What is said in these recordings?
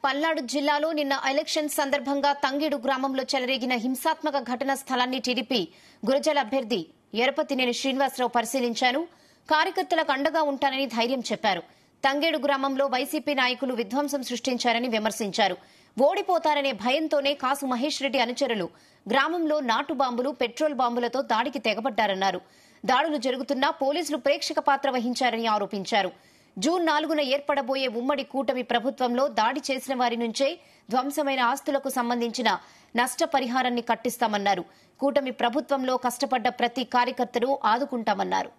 పల్నాడు జిల్లాలో నిన్న ఎలక్షన్ సందర్భంగా తంగేడు గ్రామంలో చెలరేగిన హింసాత్మక ఘటన స్థలాన్ని టీడీపీ గురజాల అభ్యర్థి ఎరపతినేని శ్రీనివాసరావు పరిశీలించారు. కార్యకర్తలకు అండగా ఉంటానని ధైర్యం చెప్పారు. తంగేడు గ్రామంలో వైసీపీ నాయకులు విధ్వంసం సృష్టించారని విమర్శించారు. ఓడిపోతారనే భయంతోనే కాసు మహేష్ రెడ్డి అనుచరులు గ్రామంలో నాటు బాంబులు, పెట్రోల్ బాంబులతో దాడికి తెగబడ్డారన్నారు. దాడులు జరుగుతున్నా పోలీసులు ప్రేక్షక పాత్ర వహించారని ఆరోపించారు. జూన్ 4న ఏర్పడబోయే ఉమ్మడి కూటమి ప్రభుత్వంలో దాడి చేసిన వారి నుంచే ధ్వంసమైన ఆస్తులకు సంబంధించిన నష్టపరిహారాన్ని కట్టిస్తామన్నారు. కూటమి ప్రభుత్వంలో కష్టపడ్డ ప్రతి కార్యకర్తను ఆదుకుంటామన్నారు.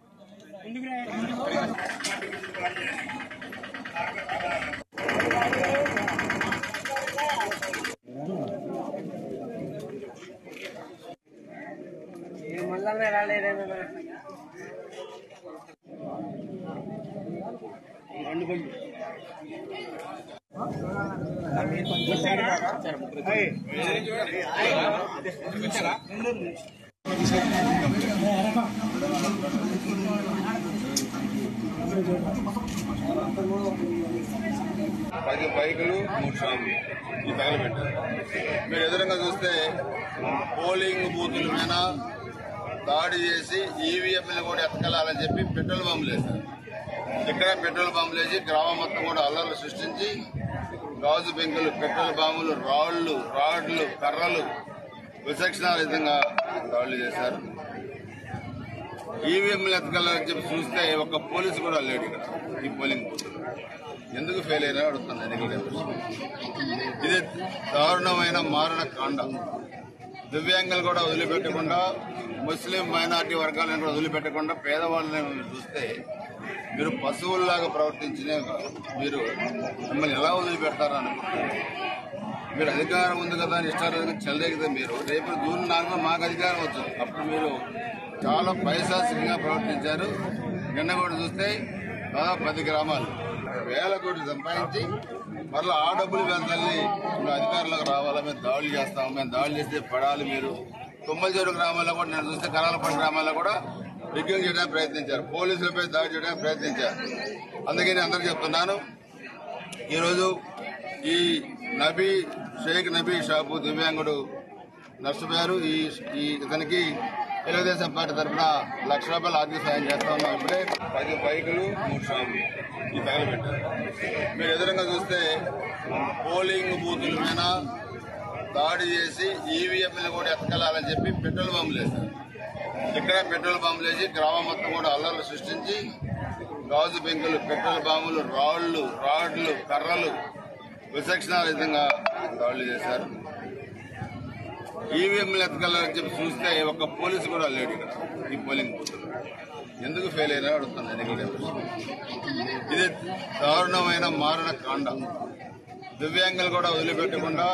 పది బైకులు 3 షాపులు ఈ తగలబెట్టారు. మీరు ఎదురుగా చూస్తే పోలింగ్ బూతుల మీద దాడి చేసి ఈవీఎంలు కూడా ఎత్తకెళ్లాలని చెప్పి పెట్రోల్ బాంబులు వేశారు. ఇక్కడ పెట్రోల్ బాంబులు వేసి గ్రామం మొత్తం కూడా అల్లర్లు సృష్టించి గాజు బెంకులు, పెట్రోల్ బాంబులు, రాడ్లు, కర్రలు విచక్షణారహితంగా దాడులు చేశారు. ఈవీఎంలు ఎత్తకెళ్లాలని చెప్పి చూస్తే ఒక్క పోలీసు కూడా లేడు ఇక్కడ. ఈ పోలింగ్ ఎందుకు ఫెయిల్ అయినా అడుగుతుంది ఎన్నికల కమిషన్. ఇది దారుణమైన మారణ కాండ. దివ్యాంగులు కూడా వదిలిపెట్టకుండా, ముస్లిం మైనార్టీ వర్గాలను కూడా వదిలిపెట్టకుండా పేదవాళ్ళని చూస్తే మీరు పశువుల్లాగా ప్రవర్తించిన మీరు మిమ్మల్ని ఎలా వదిలిపెడతారు అనుకుంటున్నారు. మీరు అధికారం ఉంది కదా అని ఇష్టాలు చెల్లరేగితే మీరు రేపు జూన్ 4 మాకు అధికారం వచ్చు. అప్పుడు మీరు చాలా పైశాసికంగా ప్రవర్తించారు. నిన్న కూడా చూస్తే దాదాపు 10 గ్రామాలు వేల కోట్లు సంపాదించి మరలా ఆ డబ్బులు వెళ్తాన్ని అధికారులకు రావాలా, మేము దాడులు చేస్తాము, మేము దాడులు చేస్తే పడాలి. మీరు తుమ్మలచేరు గ్రామాల్లో కూడా నేను చూస్తే కరాలపల్లి గ్రామాల్లో కూడా రిగ్గింగ్ చేయడానికి ప్రయత్నించారు. పోలీసులపై దాడి చేయడానికి ప్రయత్నించారు. అందుకని అందరూ చెప్తున్నాను, ఈరోజు ఈ షేక్ నబీ షాపు దివ్యాంగుడు నష్టపోయారు. ఇతనికి తెలుగుదేశం పార్టీ తరఫున ₹1,00,000 ఆర్థిక సాయం చేస్తా ఉన్నాం. ఇప్పుడే 10 బైకులు 3 షాపులు ఈ తగలబెట్టారు. మీరు ఎదురుగా చూస్తే పోలింగ్ బూతుల మీద దాడి చేసి ఈవీఎంలు కూడా ఎత్తకెళ్లాలని చెప్పి పెట్రోల్ బాంబులు వేశారు. ఇక్కడ పెట్రోల్ బాంబులు వేసి గ్రామం మొత్తం కూడా అల్లర్లు సృష్టించి గాజు బెంకులు, పెట్రోల్ బాంబులు, రాడ్లు, కర్రలు విచక్షణారహితంగా దాడులు చేశారు. ఈవీఎంలు ఎత్తకెళ్లాలని చెప్పి చూస్తే ఒక్క పోలీసు కూడా లేడు ఇక్కడ. ఈ పోలింగ్ ఎందుకు ఫెయిల్ అయినా అడుగుతుంది ఎన్నికల కమిషన్. ఇది దారుణమైన మారణ కాండ. దివ్యాంగులు కూడా వదిలిపెట్టకుండా,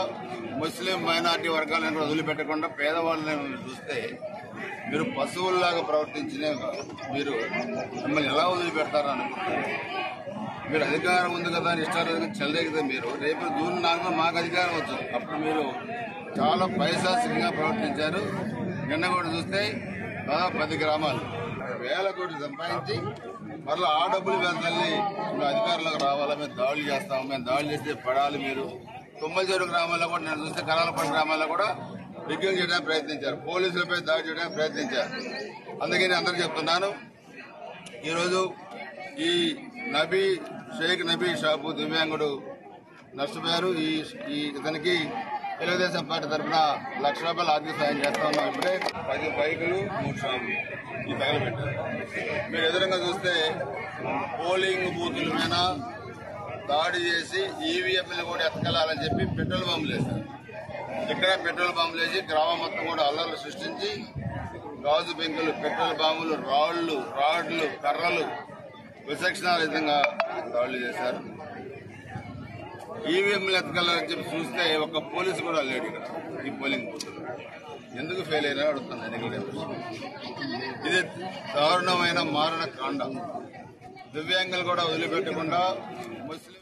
ముస్లిం మైనార్టీ వర్గాలను కూడా వదిలిపెట్టకుండా పేదవాళ్ళని చూస్తే మీరు పశువుల్లాగా ప్రవర్తించిన మీరు మిమ్మల్ని ఎలా వదిలిపెడతారు అనుకుంటున్నారు. మీరు అధికారం ఉంది కదా అని ఇష్టాలు చెల్లరేగితే మీరు రేపు జూన్ 4 మాకు అధికారం వచ్చు. అప్పుడు మీరు చాలా పైశాసికంగా ప్రవర్తించారు. నిన్న కూడా చూస్తే దాదాపు 10 గ్రామాలు వేల కోట్లు సంపాదించి మరలా ఆ డబ్బులు వెళ్తాన్ని అధికారులకు రావాలా, మేము దాడులు చేస్తాము, మేము దాడులు చేస్తే పడాలి. మీరు తుమ్మలచేరు గ్రామాల్లో కూడా నేను చూస్తే కరాలపల్లి గ్రామాల్లో కూడా రిగ్గింగ్ చేయడానికి ప్రయత్నించారు. పోలీసులపై దాడి చేయడానికి ప్రయత్నించారు. అందుకని అందరూ చెప్తున్నాను, ఈరోజు ఈ షేక్ నబీ షాపు దివ్యాంగుడు నష్టపోయారు. ఇతనికి తెలుగుదేశం పార్టీ తరఫున ₹1,00,000 ఆర్థిక సాయం చేస్తా ఉన్నాం. ఇప్పుడే 10 బైకులు 3 షాపులు ఈ తగలబెట్టారు. మీరు ఎదురుగా చూస్తే పోలింగ్ బూతుల మీద దాడి చేసి ఈవీఎంలు కూడా ఎత్తకెళ్లాలని చెప్పి పెట్రోల్ బాంబులు వేశారు. ఇక్కడ పెట్రోల్ బాంబులు వేసి గ్రామం మొత్తం కూడా అల్లర్లు సృష్టించి గాజు బెంకులు, పెట్రోల్ బాంబులు, రాడ్లు, కర్రలు విచక్షణారహితంగా దాడులు చేశారు. ఈవీఎంలు ఎత్తకెళ్లాలని చెప్పి చూస్తే ఒక్క పోలీసు కూడా లేడు ఇక్కడ. ఈ పోలింగ్ ఎందుకు ఫెయిల్ అయినా అడుగుతుంది ఎన్నికల కమిషన్. ఇది దారుణమైన మారణ కాండ. దివ్యాంగులు కూడా వదిలిపెట్టకుండా, ముస్లిం